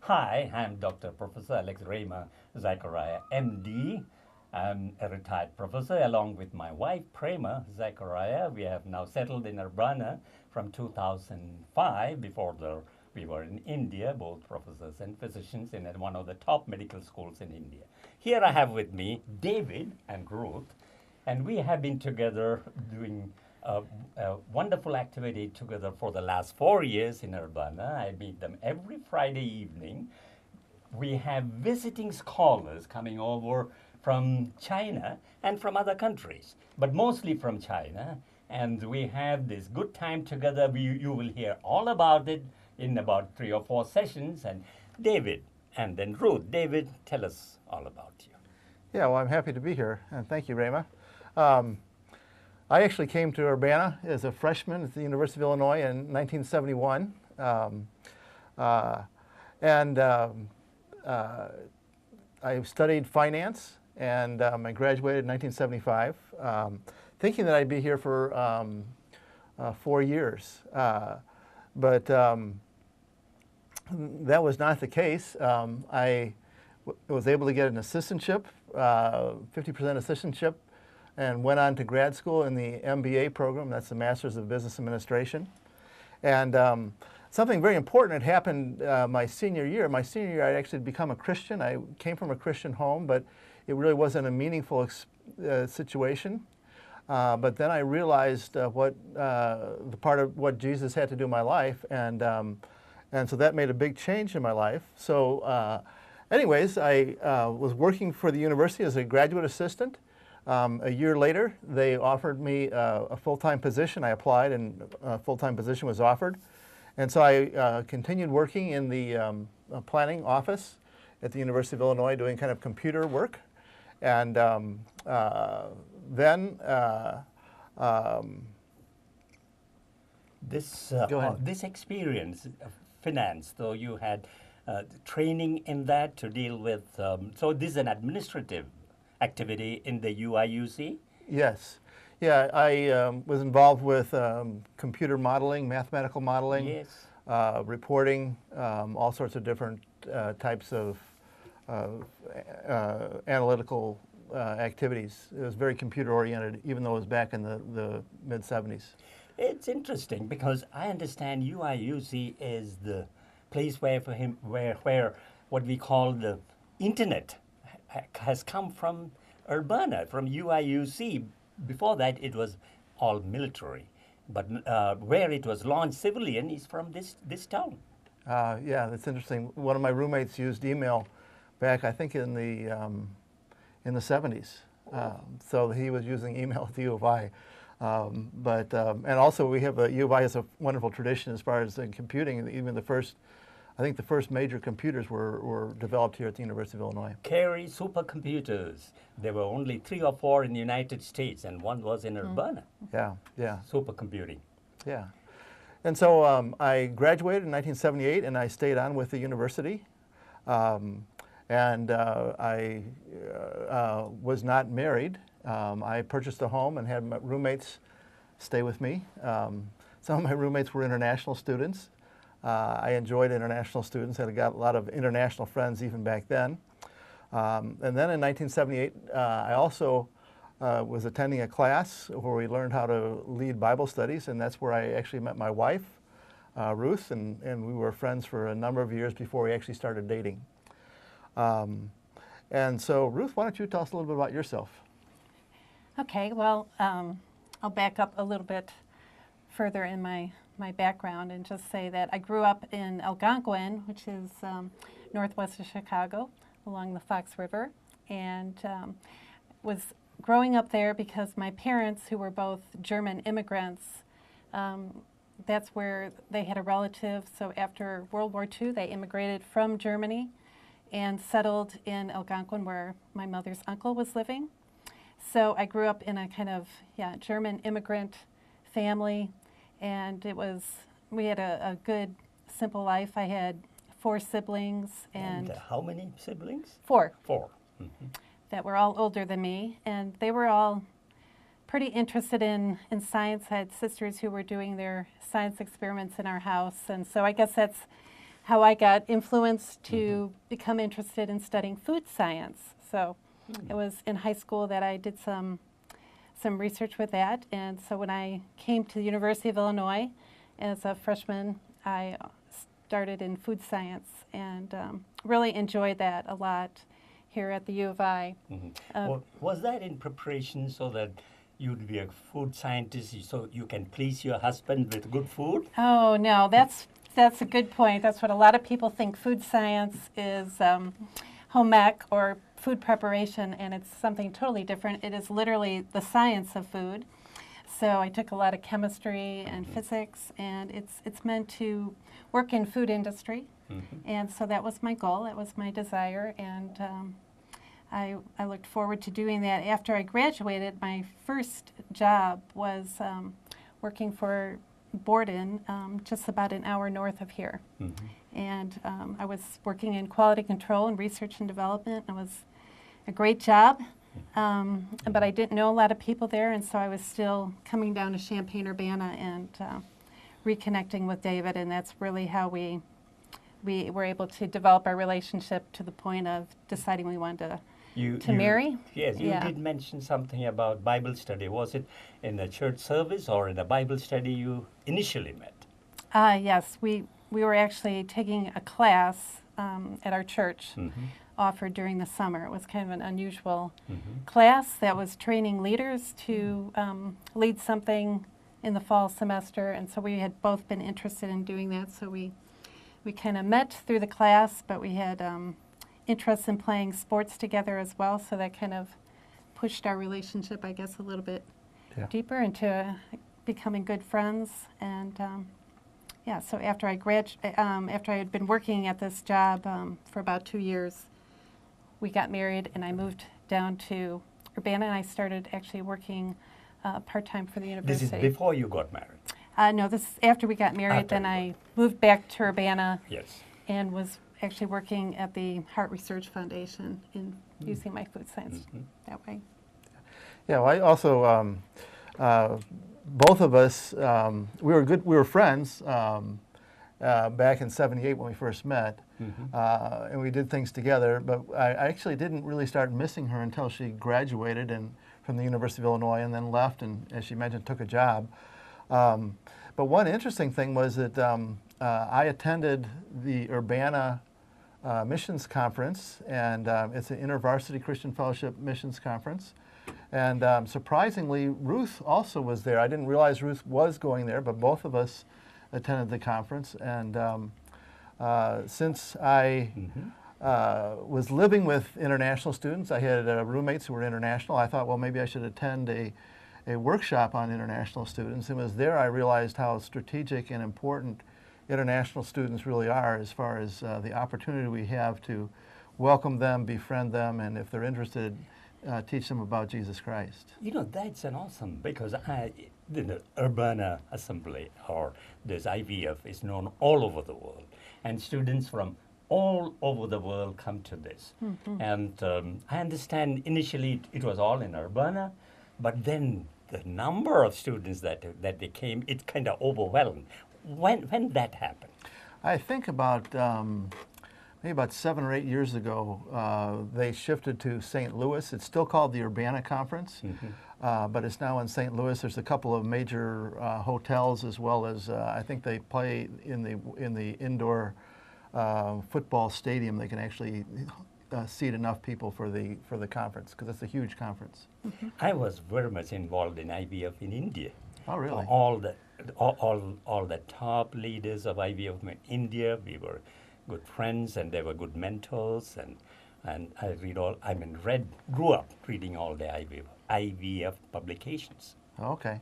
Hi, I'm Dr. Professor Alex Rayma Zachariah, MD. I'm a retired professor along with my wife, Prema Zachariah. We have now settled in Urbana from 2005. We were in India, both professors and physicians in one of the top medical schools in India. Here I have with me David and Ruth, and we have been together doing a wonderful activity together for the last 4 years in Urbana. I meet them every Friday evening. We have visiting scholars coming over from China and from other countries, but mostly from China. And we have this good time together. You will hear all about it in about 3 or 4 sessions. And David, and then Ruth. David, tell us all about you. Yeah, well, I'm happy to be here, and thank you, Rayma. I actually came to Urbana as a freshman at the University of Illinois in 1971. I studied finance, and I graduated in 1975, thinking that I'd be here for 4 years. But that was not the case. I was able to get an assistantship, 50% assistantship, and went on to grad school in the MBA program. That's the Master's of Business Administration. And something very important had happened my senior year. My senior year, I'd actually become a Christian. I came from a Christian home, but it really wasn't a meaningful situation. But then I realized the part of what Jesus had to do in my life, and so that made a big change in my life. So anyways, I was working for the university as a graduate assistant. A year later, they offered me a full-time position. I applied, and a full-time position was offered. And so I continued working in the planning office at the University of Illinois, doing kind of computer work. And then this experience of finance, so you had training in that to deal with, so this is an administrative activity in the UIUC? Yes. Yeah, I was involved with computer modeling, mathematical modeling, yes. Reporting, all sorts of different types of analytical activities. It was very computer-oriented, even though it was back in the mid-'70s. It's interesting because I understand UIUC is the place where what we call the internet has come from Urbana, from UIUC. Before that, it was all military. But where it was launched civilian is from this town. Yeah, that's interesting. One of my roommates used email back, I think, in the 70s. So he was using email at the U of I. And also we have U of I has a wonderful tradition as far as computing. Even I think the first major computers were developed here at the University of Illinois. Carey supercomputers. There were only 3 or 4 in the United States, and one was in Urbana. Yeah, yeah. Supercomputing. Yeah. And so I graduated in 1978, and I stayed on with the university. I was not married. I purchased a home and had my roommates stay with me. Some of my roommates were international students. I enjoyed international students. I got a lot of international friends even back then. And then in 1978, I also was attending a class where we learned how to lead Bible studies, and that's where I actually met my wife, Ruth, and we were friends for a number of years before we actually started dating. And so, Ruth, why don't you tell us a little bit about yourself? Okay, well, I'll back up a little bit further in my background and just say that I grew up in Algonquin, which is northwest of Chicago, along the Fox River, and was growing up there because my parents, who were both German immigrants, that's where they had a relative. So after World War II, they immigrated from Germany and settled in Algonquin, where my mother's uncle was living. So I grew up in a kind of, German immigrant family, and we had a good, simple life. I had 4 siblings. And how many siblings? 4. 4. Mm-hmm. That were all older than me, and they were all pretty interested in science. I had sisters who were doing their science experiments in our house, and so I guess that's how I got influenced to become interested in studying food science. So it was in high school that I did some research with that. And so when I came to the University of Illinois as a freshman, I started in food science and really enjoyed that a lot here at the U of I. Well, was that in preparation so that you'd be a food scientist so you can please your husband with good food? Oh, no, that's a good point. That's what a lot of people think. Food science is home ec or food preparation, and it's something totally different. It is literally the science of food. So I took a lot of chemistry and physics, and it's meant to work in food industry. And so that was my goal, that was my desire, and I looked forward to doing that. After I graduated, my first job was working for Borden, just about an hour north of here. And I was working in quality control and research and development. It was a great job, but I didn't know a lot of people there, and so I was still coming down to Champaign-Urbana and reconnecting with David, and that's really how we were able to develop our relationship to the point of deciding we wanted to marry. Yes, you did mention something about Bible study. Was it in a church service or in a Bible study you initially met? Yes, we were actually taking a class at our church offered during the summer. It was kind of an unusual class that was training leaders to lead something in the fall semester, and so we had both been interested in doing that, so we kind of met through the class, but we had interest in playing sports together as well, so that kind of pushed our relationship, I guess, a little bit deeper into becoming good friends. And so after after I had been working at this job for about 2 years, we got married, and I moved down to Urbana, and I started actually working part-time for the university. This is before you got married? No, this is after we got married. Then I moved back to Urbana. Yes. And was actually working at the Heart Research Foundation in using my food science that way. Yeah, well, I also, both of us, we were friends back in '78 when we first met, and we did things together, but I actually didn't really start missing her until she graduated from the University of Illinois and then left and, as she mentioned, took a job. But one interesting thing was that I attended the Urbana Missions Conference, and it's an InterVarsity Christian Fellowship Missions Conference. And surprisingly, Ruth also was there. I didn't realize Ruth was going there, but both of us attended the conference. And since I was living with international students, I had roommates who were international. I thought, well, maybe I should attend a workshop on international students. And it was there I realized how strategic and important international students really are as far as the opportunity we have to welcome them, befriend them, and if they're interested, teach them about Jesus Christ. You know, that's an awesome, because the Urbana Assembly, or this IVF, is known all over the world. And students from all over the world come to this. And I understand initially it was all in Urbana, but then the number of students that they came, it kind of overwhelmed. When that happened? I think about maybe about 7 or 8 years ago, they shifted to St. Louis. It's still called the Urbana Conference, but it's now in St. Louis. There's a couple of major hotels, as well as I think they play in the indoor football stadium. They can actually seat enough people for the conference, because it's a huge conference. I was very much involved in IVF in India. Oh, really? All the top leaders of IVF in India, we were good friends, and they were good mentors, and I grew up reading all the IVF publications. Okay.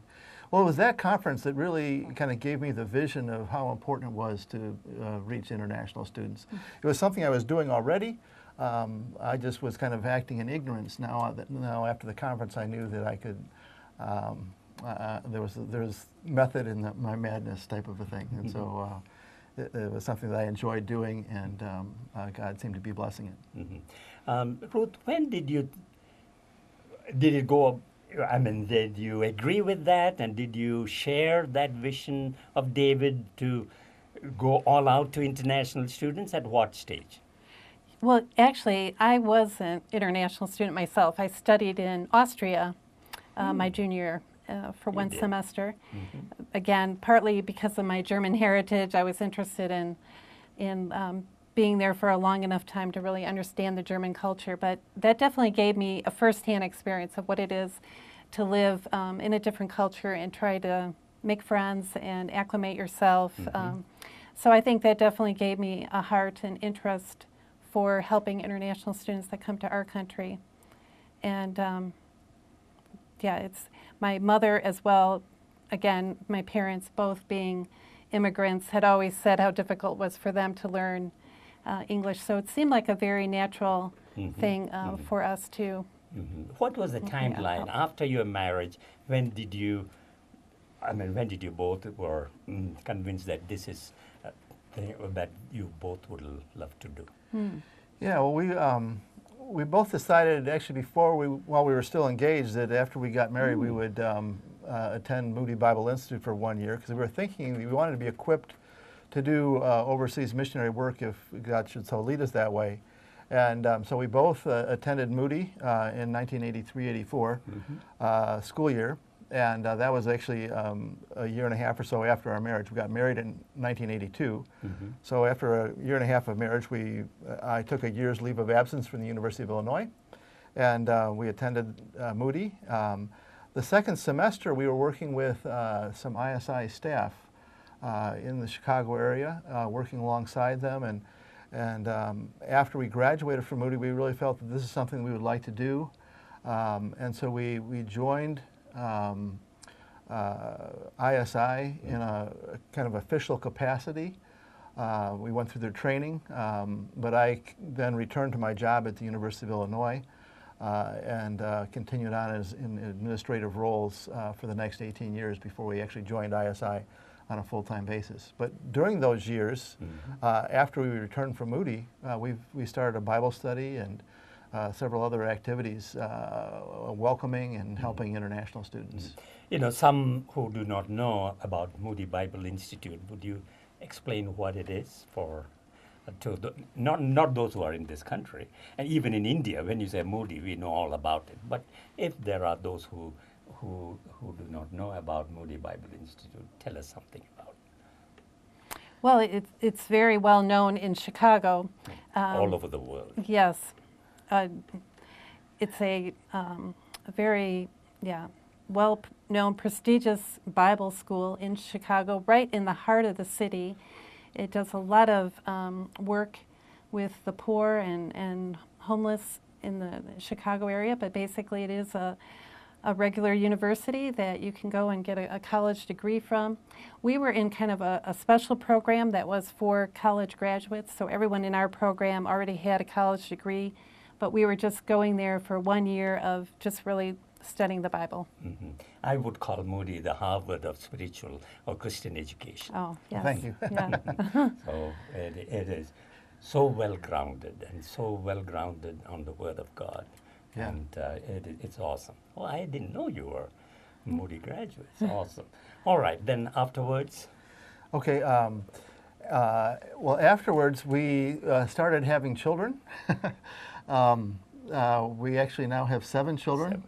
Well, it was that conference that really kind of gave me the vision of how important it was to reach international students. It was something I was doing already. I just was kind of acting in ignorance. Now after the conference, I knew that I could. There was method in my madness type of a thing, and so it was something that I enjoyed doing, and God seemed to be blessing it. Ruth, when did it go? I mean, did you agree with that, and did you share that vision of David to go all out to international students at what stage? Well, actually, I was an international student myself. I studied in Austria my junior year for one did. semester. Again, partly because of my German heritage, I was interested in being there for a long enough time to really understand the German culture. But that definitely gave me a firsthand experience of what it is to live in a different culture and try to make friends and acclimate yourself. So I think that definitely gave me a heart and interest for helping international students that come to our country. And yeah, it's my mother as well, again, my parents both being immigrants had always said how difficult it was for them to learn English. So it seemed like a very natural thing for us to. What was the timeline after your marriage? When did you, when did you both were convinced that this is that you both would love to do? Yeah, well, we both decided actually while we were still engaged that after we got married we would attend Moody Bible Institute for 1 year because we were thinking we wanted to be equipped to do overseas missionary work if God should so lead us that way. And so we both attended Moody in 1983-84 school year, and that was actually a year and a half or so after our marriage. We got married in 1982. So after a year and a half of marriage, I took a year's leave of absence from the University of Illinois, and we attended Moody. The second semester, we were working with some ISI staff in the Chicago area, working alongside them. And after we graduated from Moody, we really felt that this is something we would like to do. And so we joined ISI in a kind of official capacity. We went through their training, but I then returned to my job at the University of Illinois and continued on in administrative roles for the next 18 years before we actually joined ISI on a full-time basis. But during those years, after we returned from Moody, we started a Bible study and several other activities welcoming and helping international students. You know, some who do not know about Moody Bible Institute, would you explain what it is for not those who are in this country, and even in India, when you say Moody, we know all about it. But if there are those who do not know about Moody Bible Institute, tell us something about it. Well, it's very well known in Chicago. All over the world. Yes. It's a very, well-known, prestigious Bible school in Chicago, right in the heart of the city. It does a lot of work with the poor and homeless in the Chicago area, but basically it is a regular university that you can go and get a college degree from. We were in kind of a special program that was for college graduates, so everyone in our program already had a college degree, but we were just going there for 1 year of just really studying the Bible. I would call Moody the Harvard of spiritual or Christian education. Oh, yes. Thank you. Yeah. So it is so well grounded and so well grounded on the Word of God. Yeah. And it's awesome. Oh, I didn't know you were Moody graduates. Awesome. All right, then afterwards? Okay, well, afterwards we started having children. We actually now have 7 children.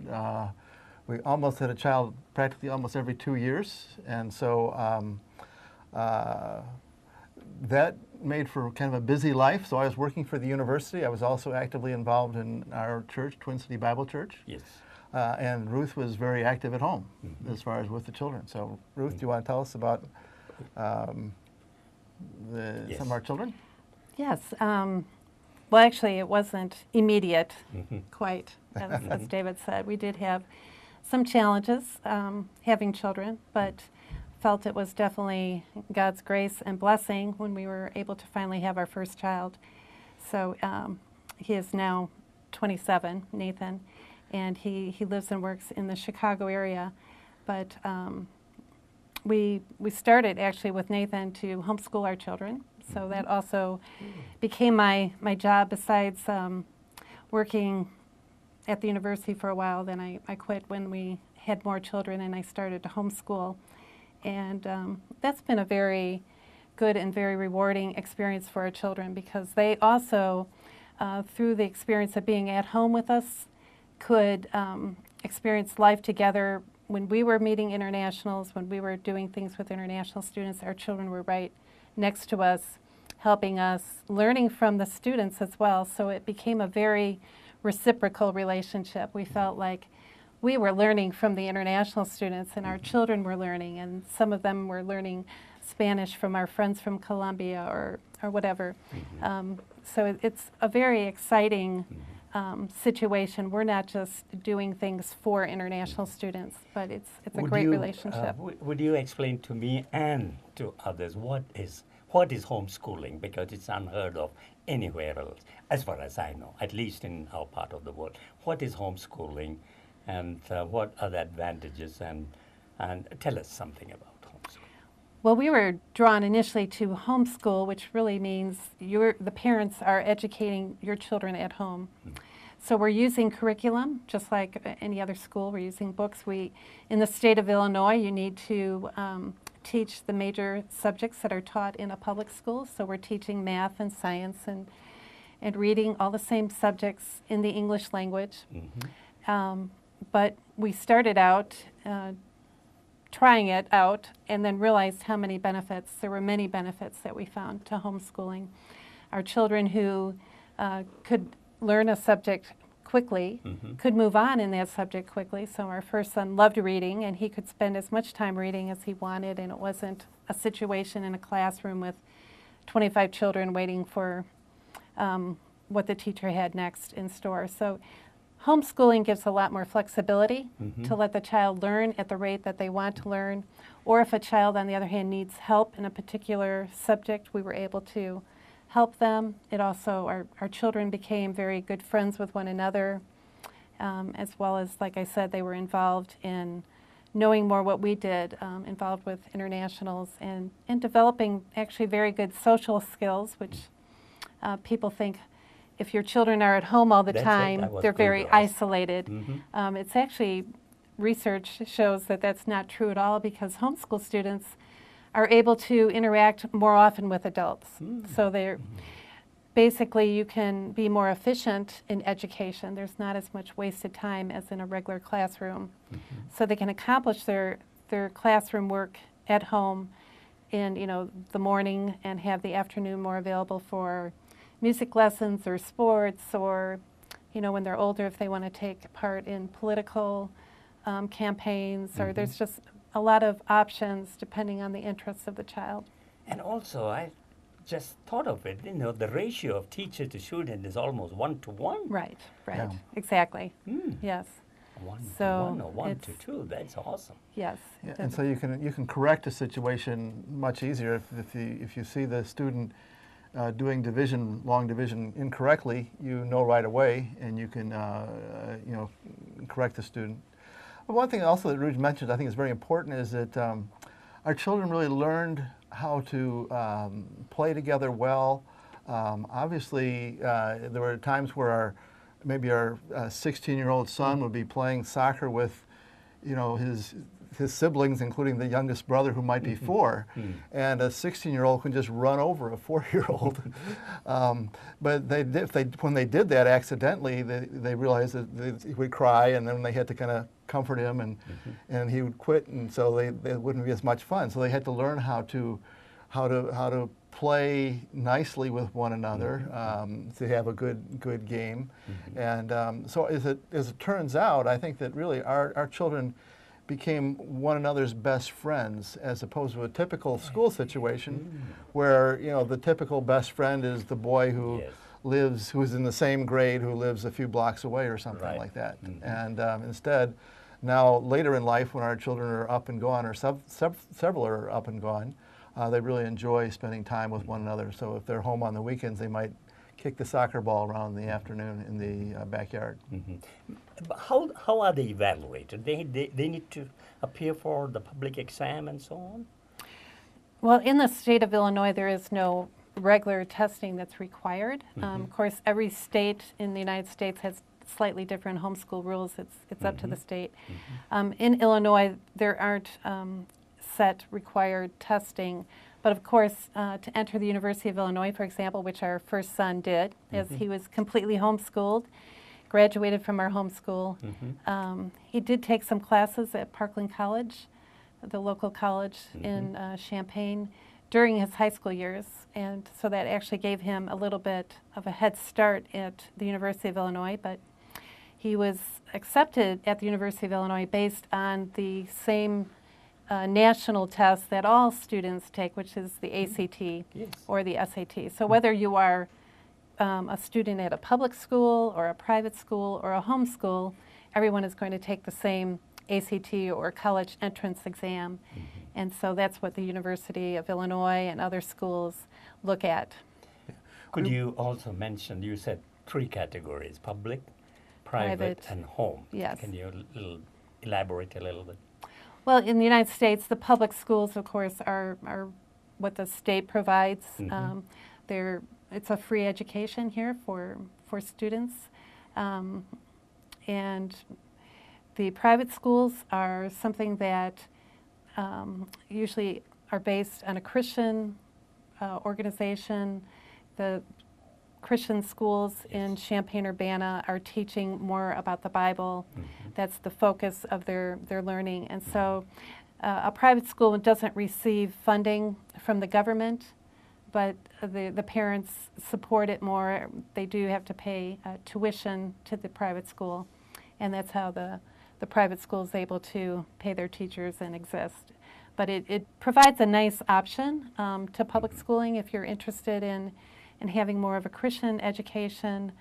We almost had a child practically almost every 2 years, and so that made for kind of a busy life. So I was working for the university. I was also actively involved in our church, Twin City Bible Church. Yes. And Ruth was very active at home as far as with the children. So Ruth, do you want to tell us about some of our children? Yes. Well, actually, it wasn't immediate, quite, as David said. We did have some challenges having children, but felt it was definitely God's grace and blessing when we were able to finally have our first child. So he is now 27, Nathan, and he lives and works in the Chicago area. But we started actually with Nathan to homeschool our children. So that also became my job besides working at the university for a while. Then I quit when we had more children and I started to homeschool. And that's been a very good and very rewarding experience for our children, because they also, through the experience of being at home with us, could experience life together. When we were meeting internationals, when we were doing things with international students, our children were right next to us, helping us, learning from the students as well. So it became a very reciprocal relationship. We felt like we were learning from the international students, and our children were learning, and some of them were learning Spanish from our friends from Colombia or whatever. So it's a very exciting situation. We're not just doing things for international students, but it's a great relationship. Would you explain to me and to others what is homeschooling? Because it's unheard of anywhere else, as far as I know, at least in our part of the world. What is homeschooling, and what are the advantages, and tell us something about homeschooling. Well, we were drawn initially to homeschool, which really means the parents are educating your children at home. So we're using curriculum, just like any other school. We're using books. In the state of Illinois, you need to teach the major subjects that are taught in a public school. So we're teaching math and science and reading, all the same subjects in the English language. But we started out trying it out, and then realized how many benefits. There were many benefits that we found to homeschooling. Our children who could learn a subject quickly could move on in that subject quickly. So our first son loved reading, and he could spend as much time reading as he wanted, and it wasn't a situation in a classroom with 25 children waiting for what the teacher had next in store. So homeschooling gives a lot more flexibility to let the child learn at the rate that they want to learn. Or if a child, on the other hand, needs help in a particular subject, we were able to help them. It also, our children became very good friends with one another, as well as, like I said, they were involved in knowing more what we did, involved with internationals, and developing actually very good social skills, which people think if your children are at home all the time, they're very isolated. It's actually, research shows that that's not true at all, because homeschool students are able to interact more often with adults. So they're basically, you can be more efficient in education. There's not as much wasted time as in a regular classroom. So they can accomplish their classroom work at home in the morning, and have the afternoon more available for music lessons or sports, or when they're older, if they want to take part in political campaigns, or there's just a lot of options depending on the interests of the child. And also, I just thought of it, the ratio of teacher to student is almost 1-to-1. Right, exactly. Yes. 1-to-1 or 1-to-2, that's awesome. Yes. Yeah, and so you can correct a situation much easier if you see the student doing long division incorrectly, right away, and you can correct the student. But one thing also that Ruth mentioned, I think is very important, is that our children really learned how to play together well. Obviously, there were times where maybe our 16-year-old son would be playing soccer with, his siblings, including the youngest brother, who might be 4, and a 16-year-old can just run over a 4-year-old. But when they did that accidentally, they realized that he would cry, and then they had to kind of comfort him, and he would quit, and so it wouldn't be as much fun. So they had to learn how to play nicely with one another, to have a good game. And so as it turns out, I think that really our children became one another's best friends, as opposed to a typical school situation where the typical best friend is the boy who who's in the same grade, who lives a few blocks away or something like that. And instead, now later in life, when our children are up and gone, or several are up and gone, they really enjoy spending time with one another. So if they're home on the weekends, they might kick the soccer ball around in the afternoon in the backyard. How are they evaluated? They need to appear for the public exam and so on? Well, in the state of Illinois, there is no regular testing that's required. Of course, every state in the United States has slightly different homeschool rules. It's up to the state. In Illinois, there aren't set required testing, But of course, to enter the University of Illinois, for example, which our first son did, as he was completely homeschooled, graduated from our homeschool. He did take some classes at Parkland College, the local college in Champaign, during his high school years, and so that actually gave him a little bit of a head start at the University of Illinois. But he was accepted at the University of Illinois based on the same national test that all students take, which is the ACT or the SAT. So whether you are a student at a public school or a private school or a home school, everyone is going to take the same ACT or college entrance exam. And so that's what the University of Illinois and other schools look at. Could you also mention, you said 3 categories, public, private, and home. Yes. Can you elaborate a little bit? Well, in the United States, the public schools, of course, are what the state provides. It's a free education here for students. And the private schools are something that usually are based on a Christian organization. The Christian schools in Champaign-Urbana are teaching more about the Bible. That's the focus of their learning. And so a private school doesn't receive funding from the government, but the parents support it more. They do have to pay tuition to the private school, and that's how the private school is able to pay their teachers and exist. But it provides a nice option to public schooling if you're interested in having more of a Christian education,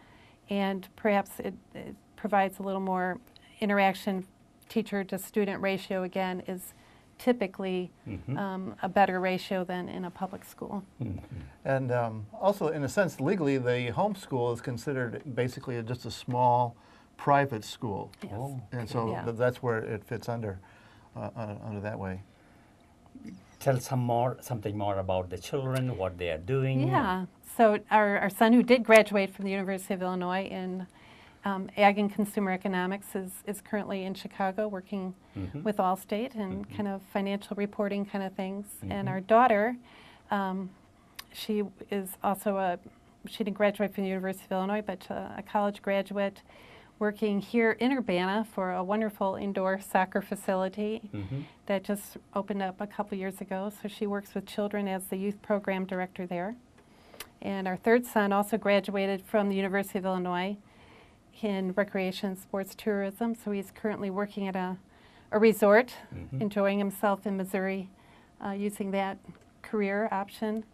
and perhaps it provides a little more interaction. Teacher to student ratio, again, is typically a better ratio than in a public school. And also, in a sense, legally, the homeschool is considered basically just a small private school. Yes. And so that's where it fits under that way. Tell something more about the children, what they are doing. Yeah. So our son, who did graduate from the University of Illinois in Ag and Consumer Economics, is currently in Chicago working with Allstate and kind of financial reporting kind of things. And our daughter, she is also she didn't graduate from the University of Illinois, but a college graduate working here in Urbana for a wonderful indoor soccer facility that just opened up a couple years ago. So she works with children as the youth program director there. And our third son also graduated from the University of Illinois in recreation, sports, tourism. So he's currently working at a resort, enjoying himself in Missouri, using that career option.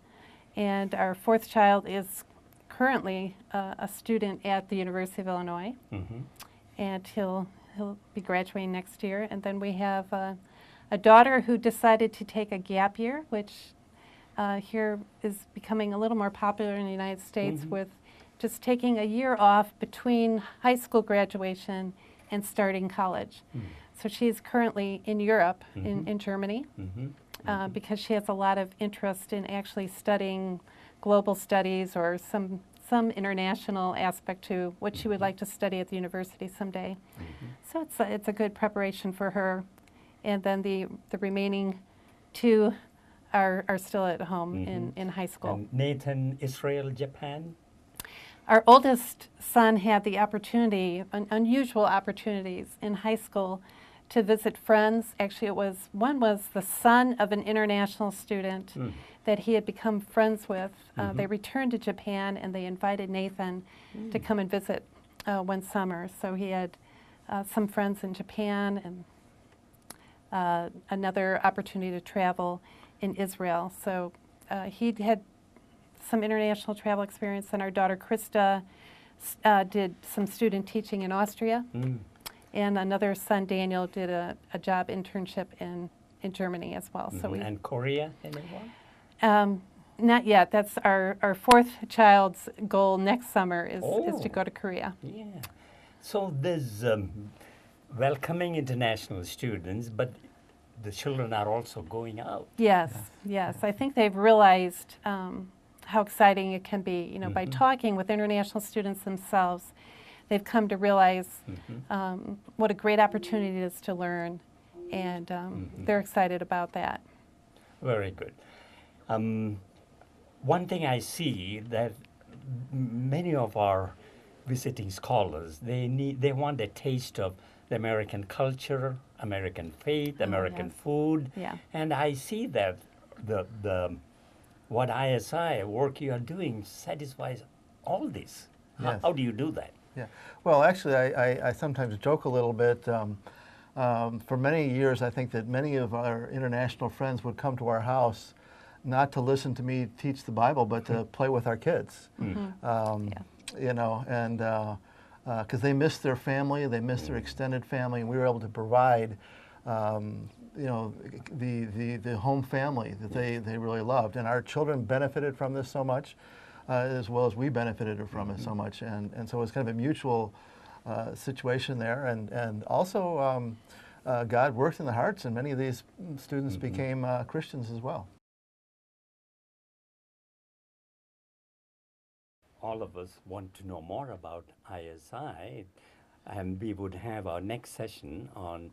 And our fourth child is currently a student at the University of Illinois, and he'll be graduating next year. And then we have a daughter who decided to take a gap year, which here is becoming a little more popular in the United States, with just taking a year off between high school graduation and starting college. So she's currently in Europe, in Germany, because she has a lot of interest in actually studying global studies or some international aspect to what she would like to study at the university someday. So it's a good preparation for her. And then the remaining 2 are still at home in high school. And Nathan, Israel, Japan? Our oldest son had the opportunity, unusual opportunities in high school, to visit friends. Actually, one was the son of an international student that he had become friends with. They returned to Japan, and they invited Nathan to come and visit one summer. So he had some friends in Japan and another opportunity to travel in Israel. So he had some international travel experience, and our daughter Krista did some student teaching in Austria. And another son, Daniel, did a job internship in Germany as well. So and Korea, anyone? Not yet. That's our fourth child's goal next summer is to go to Korea. Yeah. So there's welcoming international students, but the children are also going out. Yes, yes. I think they've realized how exciting it can be. You know, by talking with international students themselves, they've come to realize what a great opportunity it is to learn, and they're excited about that. Very good. One thing I see that many of our visiting scholars, they want a taste of the American culture, American faith, American yes. food. Yeah. And I see that what ISI work you are doing satisfies all this. Yes. How do you do that? Yeah. Well, actually, I sometimes joke a little bit. For many years, I think that many of our international friends would come to our house not to listen to me teach the Bible, but to play with our kids. You know, and because they miss their family, they miss their extended family, and we were able to provide, you know, the home family that they really loved, and our children benefited from this so much, as well as we benefited from it so much, and so it was kind of a mutual situation there, and also God worked in the hearts, and many of these students became Christians as well. All of us want to know more about ISI, and we would have our next session on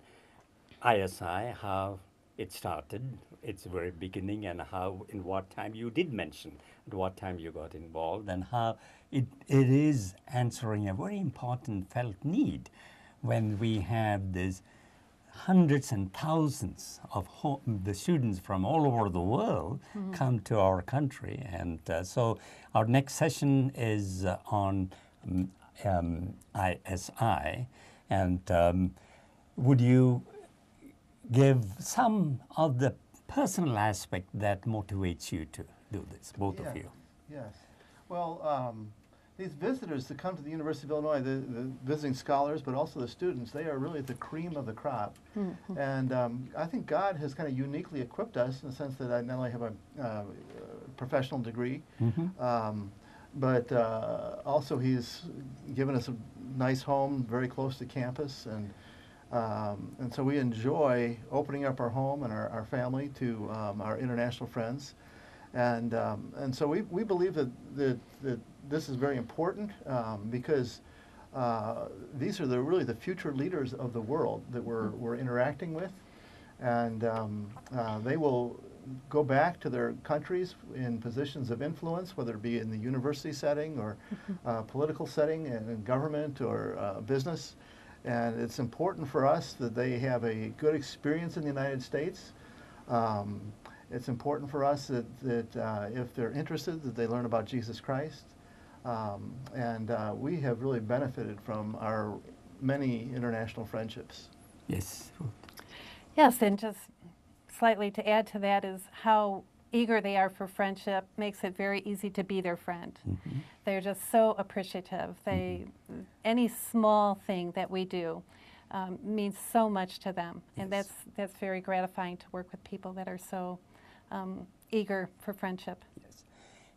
ISI, how it started, its very beginning, and how, in what time you did mention, at what time you got involved, and how it is answering a very important felt need when we have this hundreds and thousands of the students from all over the world come to our country. And so our next session is on ISI. And would you give some of the personal aspect that motivates you to do this, both of you? Yes. Well, these visitors that come to the University of Illinois, the visiting scholars, but also the students, they are really the cream of the crop. And I think God has kind of uniquely equipped us in the sense that I not only have a professional degree, but also He's given us a nice home very close to campus, and so we enjoy opening up our home and our family to our international friends. And so we believe that this is very important because these are really the future leaders of the world that we're interacting with, and they will go back to their countries in positions of influence, whether it be in the university setting or political setting, and in government or business. And it's important for us that they have a good experience in the United States. It's important for us that if they're interested, that they learn about Jesus Christ. And we have really benefited from our many international friendships. Yes. Yes, and just slightly to add to that is how eager they are for friendship makes it very easy to be their friend. They're just so appreciative. Any small thing that we do means so much to them, and that's very gratifying to work with people that are so eager for friendship. Yes.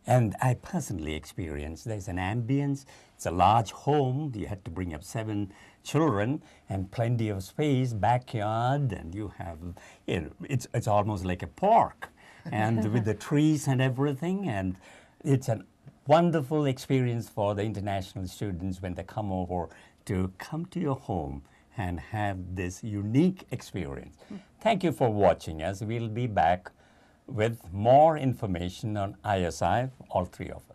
And I personally experienced there's an ambience. It's a large home. You had to bring up 7 children and plenty of space, backyard, and you have, you know, it's almost like a park, and with the trees and everything. And it's a wonderful experience for the international students when they come over to come to your home and have this unique experience. Thank you for watching us. We'll be back with more information on ISI, all 3 of us.